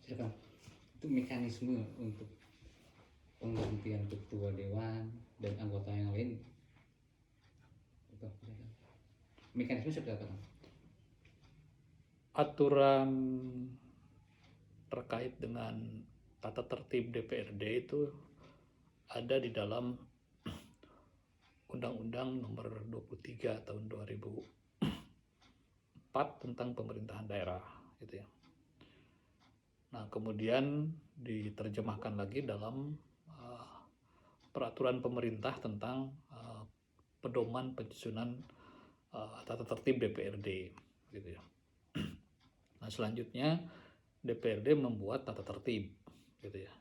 Silakan. Itu mekanisme untuk penggantian ketua dewan dan anggota yang lain. Itu, silakan. Mekanisme seperti apa, Kang? Aturan terkait dengan tata tertib DPRD itu ada di dalam Undang-Undang Nomor 23 tahun 2004 tentang pemerintahan daerah, gitu ya. Nah, kemudian diterjemahkan lagi dalam peraturan pemerintah tentang pedoman penyusunan tata tertib DPRD, gitu ya. Nah, selanjutnya DPRD membuat tata tertib, gitu ya.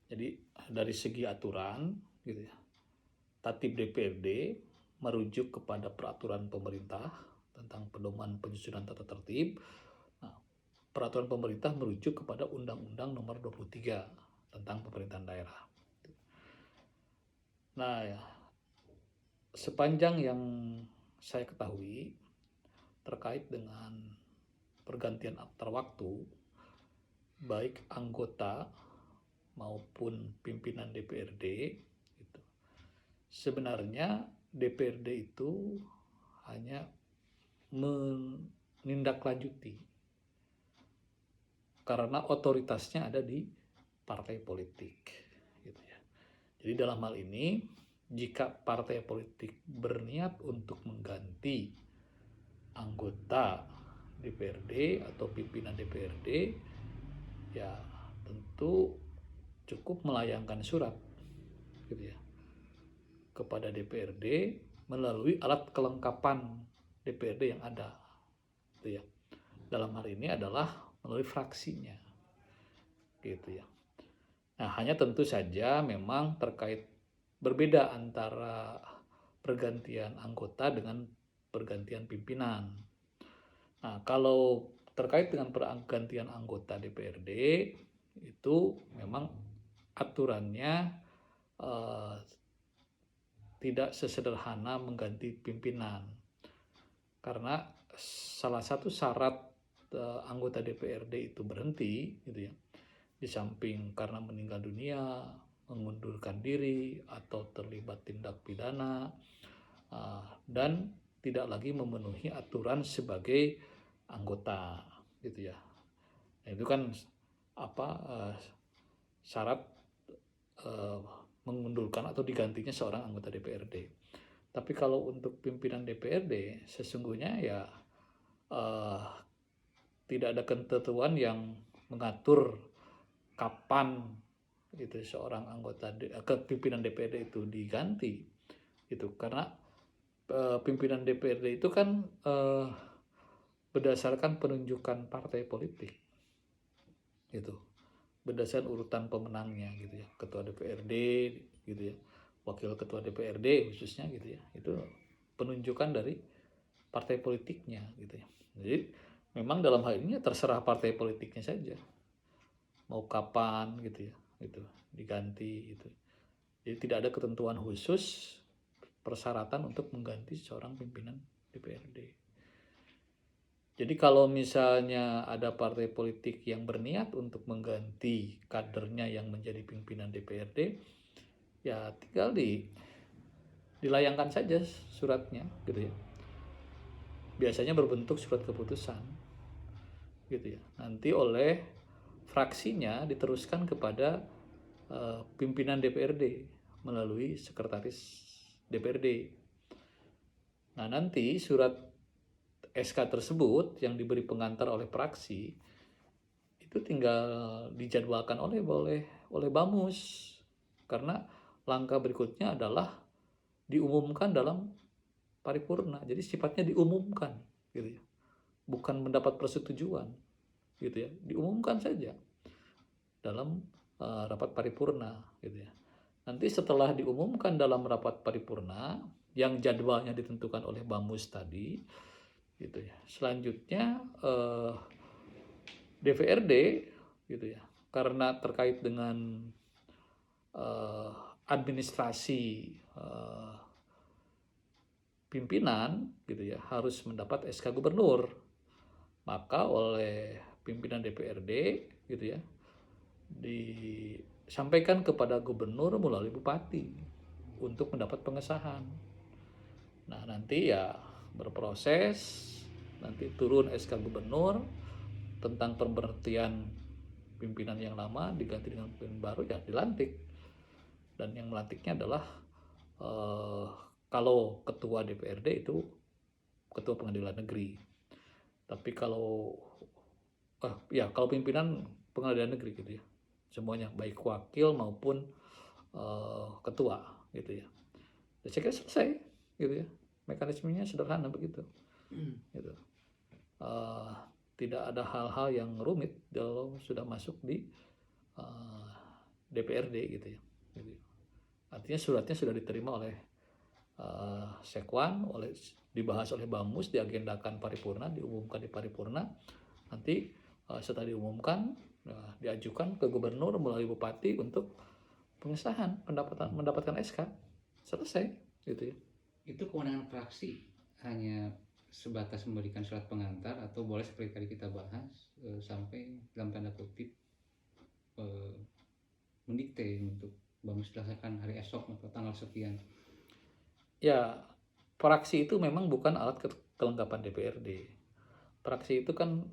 Jadi dari segi aturan, gitu ya, tatib DPRD merujuk kepada peraturan pemerintah tentang pedoman penyusunan tata tertib. Nah, peraturan pemerintah merujuk kepada Undang-Undang Nomor 23 tentang pemerintahan daerah. Nah, ya, sepanjang yang saya ketahui terkait dengan pergantian antar waktu, baik anggota maupun pimpinan DPRD, gitu. Sebenarnya DPRD itu hanya menindaklanjuti karena otoritasnya ada di partai politik, gitu ya. Jadi dalam hal ini, jika partai politik berniat untuk mengganti anggota DPRD atau pimpinan DPRD, ya tentu cukup melayangkan surat, gitu ya, kepada DPRD melalui alat kelengkapan DPRD yang ada, gitu ya. Dalam hal ini adalah melalui fraksinya, gitu ya. Nah, hanya tentu saja memang terkait berbeda antara pergantian anggota dengan pergantian pimpinan. Nah, kalau terkait dengan pergantian anggota DPRD itu memang aturannya tidak sesederhana mengganti pimpinan, karena salah satu syarat anggota DPRD itu berhenti, gitu ya, di samping karena meninggal dunia, mengundurkan diri, atau terlibat tindak pidana, dan tidak lagi memenuhi aturan sebagai anggota, gitu ya. Nah, itu kan syarat mengundurkan atau digantinya seorang anggota DPRD. Tapi kalau untuk pimpinan DPRD, sesungguhnya ya tidak ada ketentuan yang mengatur kapan itu seorang anggota pimpinan DPRD itu diganti, itu karena pimpinan DPRD itu kan berdasarkan penunjukan partai politik, gitu, berdasarkan urutan pemenangnya, gitu ya, ketua DPRD, gitu ya, wakil ketua DPRD khususnya, gitu ya, itu penunjukan dari partai politiknya, gitu ya. Jadi memang dalam hal ini terserah partai politiknya saja mau kapan, gitu ya, gitu diganti, gitu. Jadi tidak ada ketentuan khusus persyaratan untuk mengganti seorang pimpinan DPRD. Jadi kalau misalnya ada partai politik yang berniat untuk mengganti kadernya yang menjadi pimpinan DPRD, ya tinggal dilayangkan saja suratnya, gitu ya. Biasanya berbentuk surat keputusan, gitu ya. Nanti oleh fraksinya diteruskan kepada pimpinan DPRD melalui sekretaris DPRD. Nah, nanti surat SK tersebut yang diberi pengantar oleh fraksi itu tinggal dijadwalkan oleh Bamus, karena langkah berikutnya adalah diumumkan dalam paripurna. Jadi sifatnya diumumkan, gitu ya, bukan mendapat persetujuan, gitu ya, diumumkan saja dalam rapat paripurna, gitu ya. Nanti setelah diumumkan dalam rapat paripurna yang jadwalnya ditentukan oleh Bamus tadi, gitu ya, selanjutnya DPRD, gitu ya, karena terkait dengan administrasi pimpinan, gitu ya, harus mendapat SK gubernur, maka oleh pimpinan DPRD gitu ya disampaikan kepada gubernur melalui bupati untuk mendapat pengesahan. Nah, nanti ya berproses, nanti turun SK gubernur tentang pemberhentian pimpinan yang lama diganti dengan pimpinan baru, ya dilantik. Dan yang melantiknya adalah kalau ketua DPRD itu ketua pengadilan negeri. Tapi kalau kalau pimpinan pengadilan negeri gitu ya, semuanya baik wakil maupun ketua gitu ya. Dan saya kira selesai gitu ya, mekanismenya sederhana begitu. Gitu. Tidak ada hal-hal yang rumit kalau sudah masuk di DPRD gitu ya. Gitu. Artinya suratnya sudah diterima oleh Sekwan, dibahas oleh Bamus, diagendakan paripurna, diumumkan di paripurna. Nanti setelah diumumkan, diajukan ke gubernur melalui bupati untuk pengesahan, mendapatkan SK. Selesai gitu ya. Itu kewenangan fraksi hanya sebatas memberikan surat pengantar, atau boleh seperti tadi kita bahas sampai dalam tanda kutip mendikte untuk Bamus dilaksanakan hari esok atau tanggal sekian. Ya, fraksi itu memang bukan alat kelengkapan DPRD. Fraksi itu kan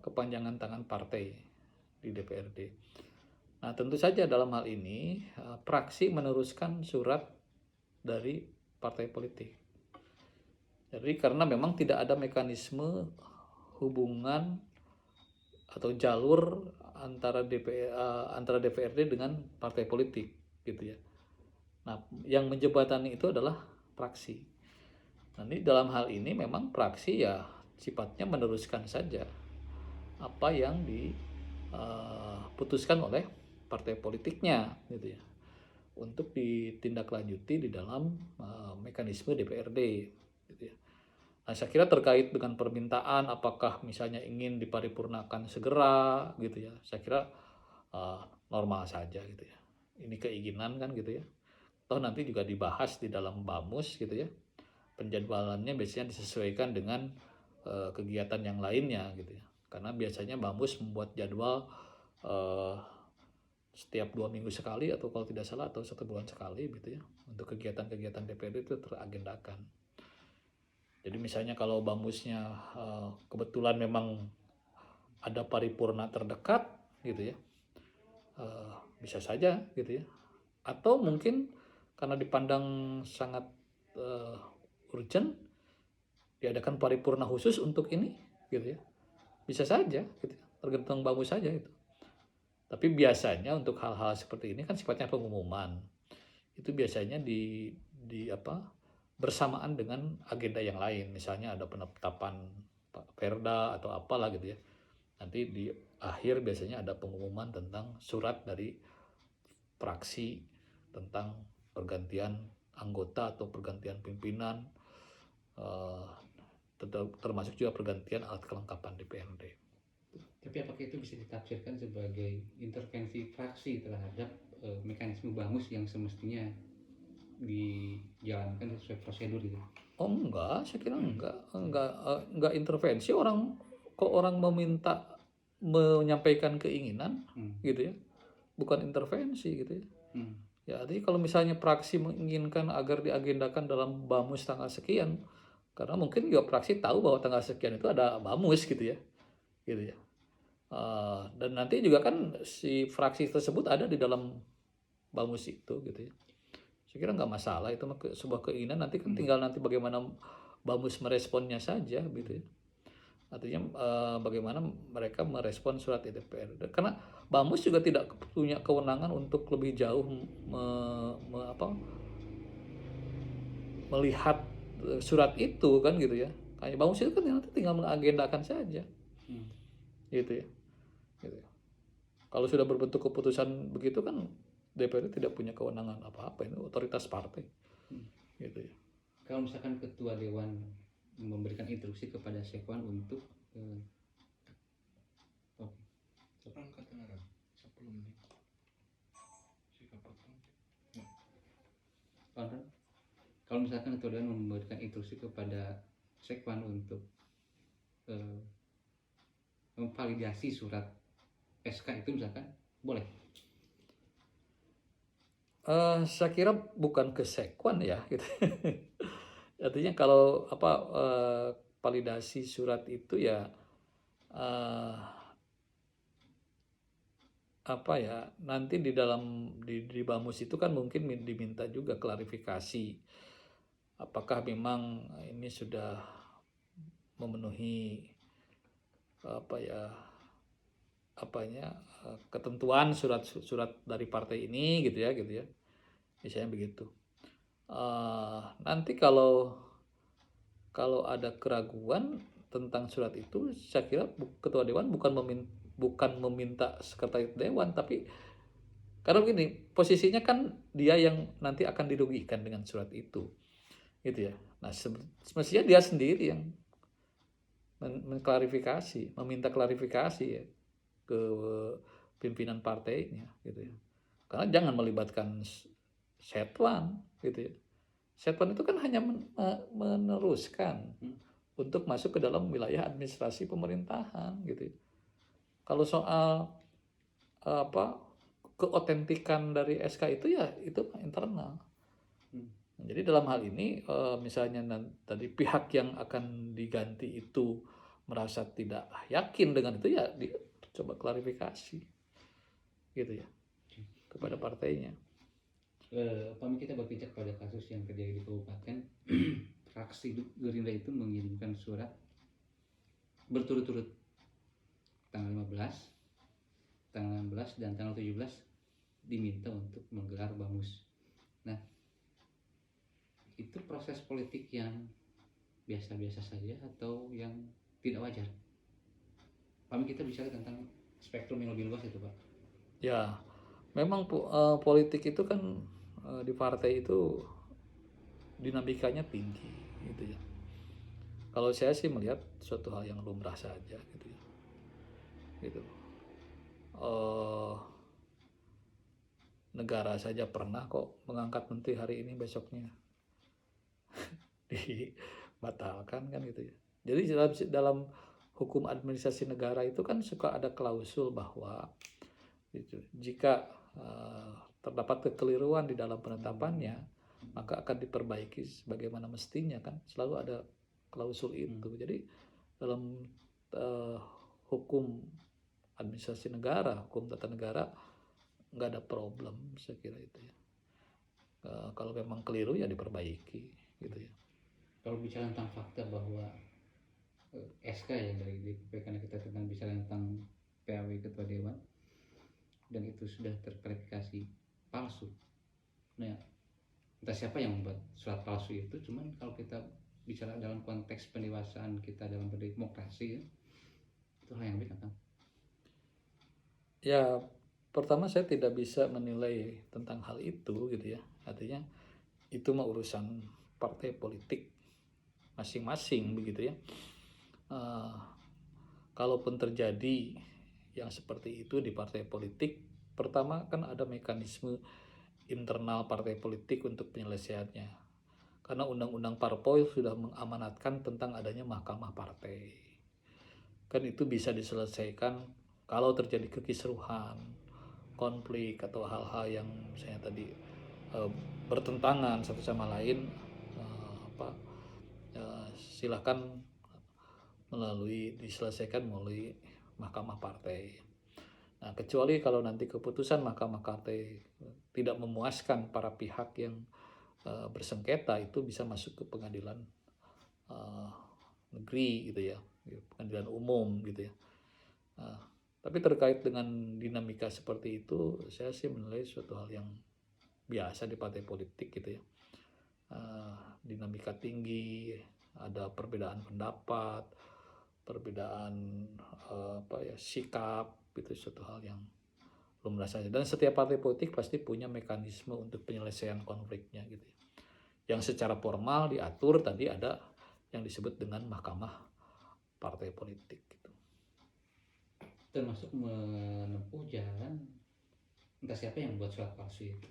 kepanjangan tangan partai di DPRD. Nah, tentu saja dalam hal ini fraksi meneruskan surat dari partai politik. Jadi karena memang tidak ada mekanisme hubungan atau jalur antara DPRD dengan partai politik gitu ya. Nah, yang menjembatani itu adalah fraksi. Nanti dalam hal ini memang fraksi ya sifatnya meneruskan saja apa yang diputuskan oleh partai politiknya gitu ya, untuk ditindaklanjuti di dalam mekanisme DPRD gitu ya. Nah, saya kira terkait dengan permintaan apakah misalnya ingin diparipurnakan segera gitu ya, saya kira normal saja gitu ya. Ini keinginan kan gitu ya. Toh nanti juga dibahas di dalam Bamus gitu ya. Penjadwalannya biasanya disesuaikan dengan kegiatan yang lainnya gitu ya. Karena biasanya Bamus membuat jadwal setiap 2 minggu sekali, atau kalau tidak salah atau 1 bulan sekali gitu ya, untuk kegiatan-kegiatan DPRD itu teragendakan. Jadi misalnya kalau Bamusnya kebetulan memang ada paripurna terdekat gitu ya, bisa saja gitu ya. Atau mungkin karena dipandang sangat urgent, diadakan paripurna khusus untuk ini gitu ya. Bisa saja gitu, tergantung Bamus saja itu. Tapi biasanya untuk hal-hal seperti ini kan sifatnya pengumuman. Itu biasanya bersamaan dengan agenda yang lain. Misalnya ada penetapan Perda atau apalah gitu ya. Nanti di akhir biasanya ada pengumuman tentang surat dari fraksi tentang pergantian anggota atau pergantian pimpinan, termasuk juga pergantian alat kelengkapan DPRD. Tapi apakah itu bisa ditafsirkan sebagai intervensi fraksi terhadap mekanisme Bamus yang semestinya dijalankan sesuai prosedur gitu? Oh enggak, saya kira enggak intervensi. Orang meminta menyampaikan keinginan gitu ya, bukan intervensi gitu ya. Ya, jadi kalau misalnya fraksi menginginkan agar diagendakan dalam Bamus tanggal sekian, karena mungkin juga fraksi tahu bahwa tanggal sekian itu ada Bamus gitu ya, dan nanti juga kan si fraksi tersebut ada di dalam Bamus itu gitu ya. Saya kira nggak masalah, itu sebuah keinginan, nanti kan tinggal nanti bagaimana Bamus meresponnya saja gitu ya. Artinya bagaimana mereka merespon surat DPR. Karena Bamus juga tidak punya kewenangan untuk lebih jauh melihat surat itu kan gitu ya. Kayak Bamus itu kan nanti tinggal mengagendakan saja. Gitu ya. Gitu. Kalau sudah berbentuk keputusan begitu kan DPR tidak punya kewenangan apa-apa, itu otoritas partai. Gitu ya. Kalau misalkan ketua dewan memberikan instruksi kepada Sekwan untuk kalau misalkan ketua dewan memberikan instruksi kepada Sekwan untuk memvalidasi surat SK itu misalkan boleh. Saya kira bukan ke sekwan ya gitu. Artinya kalau validasi surat itu ya eh, nanti di Bamus itu kan mungkin diminta juga klarifikasi apakah memang ini sudah memenuhi ketentuan surat dari partai ini gitu ya misalnya begitu. Nanti kalau ada keraguan tentang surat itu, saya kira ketua dewan bukan meminta sekretaris dewan, tapi karena begini, posisinya kan dia yang nanti akan dirugikan dengan surat itu, gitu ya. Nah, semestinya dia sendiri yang meminta klarifikasi ya ke pimpinan partainya, gitu ya. Karena jangan melibatkan setwan, gitu ya. Setwan itu kan hanya meneruskan untuk masuk ke dalam wilayah administrasi pemerintahan, gitu ya. Kalau soal keotentikan dari SK itu ya itu internal. Jadi dalam hal ini misalnya tadi pihak yang akan diganti itu merasa tidak yakin dengan itu ya dia coba klarifikasi gitu ya kepada partainya. Kita berpijak pada kasus yang terjadi di kabupaten. Fraksi Gerindra itu mengirimkan surat berturut-turut tanggal 15, tanggal 16 dan tanggal 17 diminta untuk menggelar Bamus. Nah, itu proses politik yang biasa-biasa saja atau yang tidak wajar? Kita bicara tentang spektrum yang lebih luas itu, Pak. Ya, memang politik itu kan di partai itu dinamikanya tinggi gitu ya. Kalau saya sih melihat suatu hal yang lumrah saja gitu ya. Gitu. Negara saja pernah kok mengangkat menteri hari ini besoknya dibatalkan kan gitu ya. Jadi dalam hukum administrasi negara itu kan suka ada klausul bahwa gitu, jika terdapat kekeliruan di dalam penetapannya maka akan diperbaiki sebagaimana mestinya kan, selalu ada klausul itu. Jadi dalam hukum administrasi negara, hukum tata negara nggak ada problem saya kira itu ya. Kalau memang keliru ya diperbaiki gitu ya. Kalau bicara tentang fakta bahwa SK ya dari DPP, karena kita tentang bicara tentang PAW ketua dewan dan itu sudah terverifikasi palsu. Nah, entah siapa yang membuat surat palsu itu, cuman kalau kita bicara dalam konteks pendewasaan kita dalam berdemokrasi ya, itu hal yang baik kan? Ya, pertama saya tidak bisa menilai tentang hal itu gitu ya. Artinya itu mah urusan partai politik masing-masing begitu ya. Kalaupun terjadi yang seperti itu di partai politik, pertama kan ada mekanisme internal partai politik untuk penyelesaiannya. Karena undang-undang parpol sudah mengamanatkan tentang adanya mahkamah partai. Kan itu bisa diselesaikan kalau terjadi kekisruhan, konflik atau hal-hal yang misalnya tadi bertentangan satu sama lain, silakan diselesaikan melalui mahkamah partai. Nah, kecuali kalau nanti keputusan mahkamah partai tidak memuaskan para pihak yang bersengketa, itu bisa masuk ke pengadilan negeri gitu ya, pengadilan umum gitu ya. Tapi terkait dengan dinamika seperti itu, saya sih menilai suatu hal yang biasa di partai politik gitu ya. Dinamika tinggi, ada perbedaan pendapat, perbedaan sikap, itu suatu hal yang lumrah saja. Dan setiap partai politik pasti punya mekanisme untuk penyelesaian konfliknya gitu ya. Yang secara formal diatur tadi ada yang disebut dengan mahkamah partai politik gitu. Termasuk menempuh jalan entah siapa yang membuat surat palsu itu.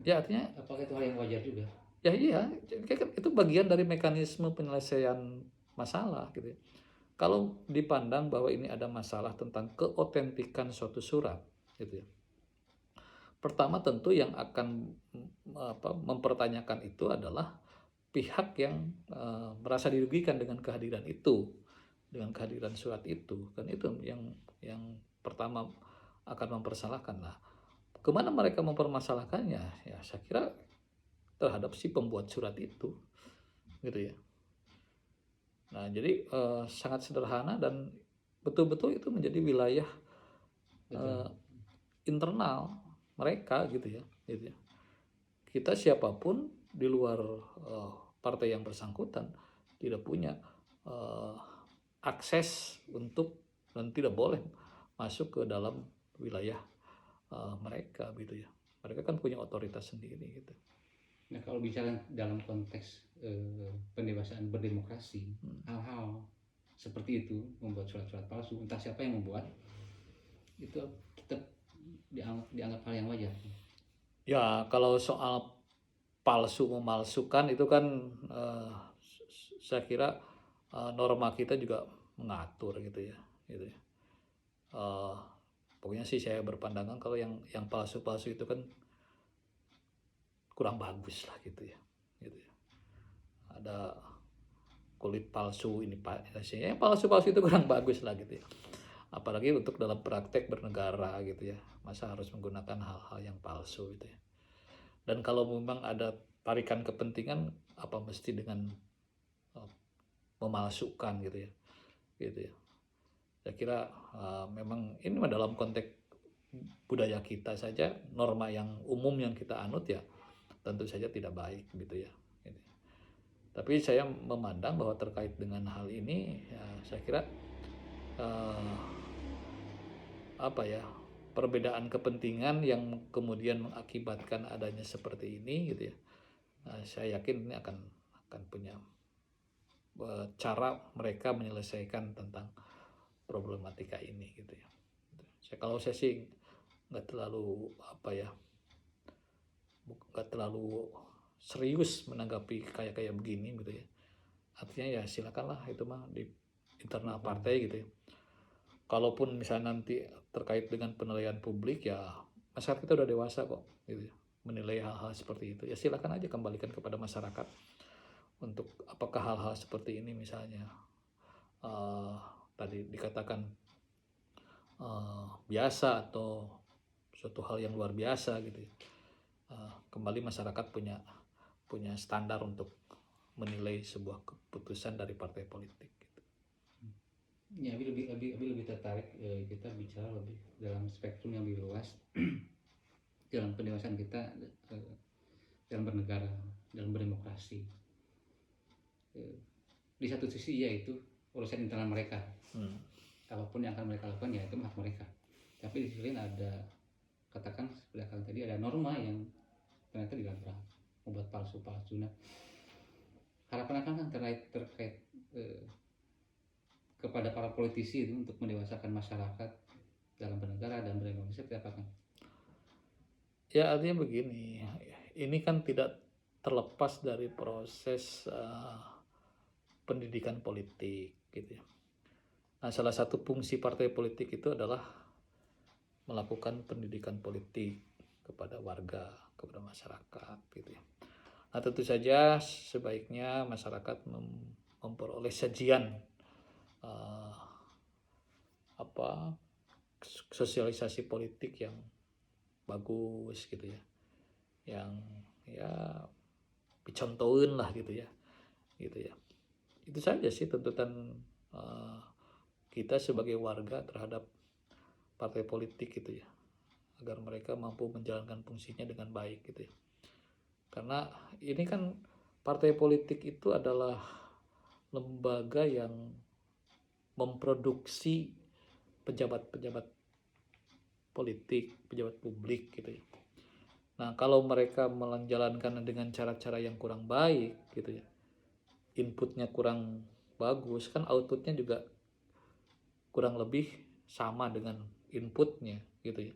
Ya, artinya apakah itu hal yang wajar juga? Ya iya, itu bagian dari mekanisme penyelesaian masalah gitu ya. kalau dipandang bahwa ini ada masalah tentang keotentikan suatu surat, gitu ya. Pertama tentu yang akan mempertanyakan itu adalah pihak yang merasa dirugikan dengan kehadiran itu, dengan kehadiran surat itu, kan itu yang pertama akan mempersalahkan. Nah, kemana mereka mempermasalahkannya? Ya, saya kira terhadap si pembuat surat itu, gitu ya. Nah, jadi sangat sederhana dan betul-betul itu menjadi wilayah internal mereka, gitu ya. Kita siapapun di luar partai yang bersangkutan tidak punya akses untuk dan tidak boleh masuk ke dalam wilayah mereka, gitu ya. Mereka kan punya otoritas sendiri, gitu. Nah, kalau bicara dalam konteks pendewasaan berdemokrasi, hal-hal seperti itu, membuat surat-surat palsu, entah siapa yang membuat, itu tetap dianggap hal yang wajar. Ya, kalau soal palsu memalsukan itu kan saya kira norma kita juga mengatur, gitu ya. Pokoknya sih saya berpandangan kalau yang palsu-palsu itu kan kurang bagus lah, gitu ya. Ada kulit palsu ini Pak, yang palsu-palsu itu kurang bagus lah, gitu ya. Apalagi untuk dalam praktek bernegara, gitu ya. Masa harus menggunakan hal-hal yang palsu, gitu ya. Dan kalau memang ada tarikan kepentingan, apa mesti dengan memalsukan, gitu ya. Saya kira memang ini dalam konteks budaya kita saja, norma yang umum yang kita anut ya tentu saja tidak baik, gitu ya. Tapi saya memandang bahwa terkait dengan hal ini, ya, saya kira perbedaan kepentingan yang kemudian mengakibatkan adanya seperti ini, gitu ya. Saya yakin ini akan punya cara mereka menyelesaikan tentang problematika ini, gitu ya. Kalau saya sih nggak terlalu serius menanggapi kayak begini, gitu ya. Artinya ya silakanlah itu mah di internal partai, gitu ya. Kalaupun misalnya nanti terkait dengan penilaian publik, ya masyarakat kita udah dewasa kok, gitu ya, menilai hal-hal seperti itu. Ya silakan aja kembalikan kepada masyarakat untuk apakah hal-hal seperti ini misalnya tadi dikatakan biasa atau suatu hal yang luar biasa, gitu ya. Kembali masyarakat punya standar untuk menilai sebuah keputusan dari partai politik, gitu. Ya, lebih tertarik kita bicara lebih dalam spektrum yang lebih luas dalam pendewasaan kita dalam bernegara, dalam berdemokrasi. Di satu sisi yaitu urusan internal mereka, apapun yang akan mereka lakukan ya itu hak mereka. Tapi di sisi lain ada, katakan seperti kalian tadi, ada norma yang ternyata dilanggar, membuat palsu-palsu. Nah, harapan akan terkait kepada para politisi itu untuk mendewasakan masyarakat dalam bernegara dan berdemokrasi seperti apa kan? Ya artinya begini, ini kan tidak terlepas dari proses pendidikan politik, gitu ya. Nah, salah satu fungsi partai politik itu adalah melakukan pendidikan politik kepada warga, kepada masyarakat, gitu ya. Nah, tentu saja sebaiknya masyarakat memperoleh sajian sosialisasi politik yang bagus, gitu ya, yang ya dicontohin lah, gitu ya. Itu saja sih tuntutan kita sebagai warga terhadap partai politik, gitu ya, agar mereka mampu menjalankan fungsinya dengan baik, gitu ya. Karena ini kan partai politik itu adalah lembaga yang memproduksi pejabat-pejabat politik, pejabat publik, gitu ya. Nah, kalau mereka menjalankan dengan cara-cara yang kurang baik, gitu ya, inputnya kurang bagus, kan outputnya juga kurang lebih sama dengan inputnya, gitu ya.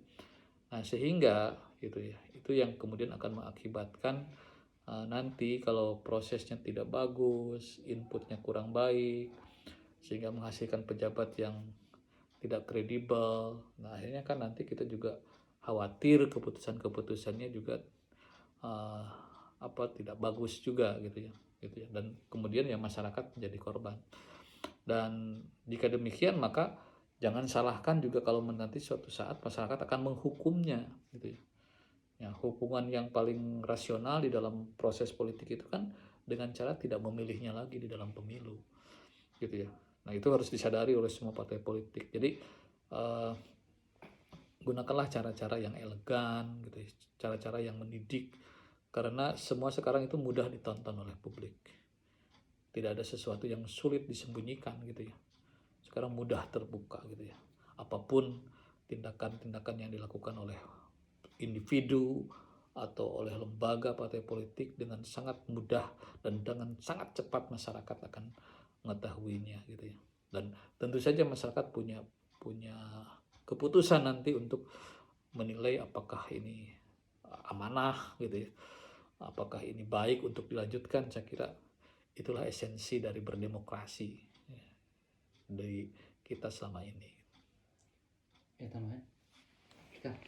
Nah, sehingga gitu ya, itu yang kemudian akan mengakibatkan nanti kalau prosesnya tidak bagus, inputnya kurang baik, sehingga menghasilkan pejabat yang tidak kredibel. Nah, akhirnya kan nanti kita juga khawatir keputusan-keputusannya juga eh, tidak bagus juga gitu ya, dan kemudian ya masyarakat menjadi korban. Dan jika demikian maka jangan salahkan juga kalau nanti suatu saat masyarakat akan menghukumnya gitu ya. Ya, hukuman yang paling rasional di dalam proses politik itu kan dengan cara tidak memilihnya lagi di dalam pemilu gitu ya. Nah, itu harus disadari oleh semua partai politik. Jadi gunakanlah cara-cara yang elegan gitu ya, cara-cara yang mendidik, karena semua sekarang itu mudah ditonton oleh publik. Tidak ada sesuatu yang sulit disembunyikan gitu ya. Sekarang mudah terbuka gitu ya. Apapun tindakan-tindakan yang dilakukan oleh individu atau oleh lembaga partai politik dengan sangat mudah dan dengan sangat cepat masyarakat akan mengetahuinya gitu ya. Dan tentu saja masyarakat punya keputusan nanti untuk menilai apakah ini amanah gitu ya, apakah ini baik untuk dilanjutkan. Saya kira itulah esensi dari berdemokrasi ya, dari kita selama ini. tambahan. Kak,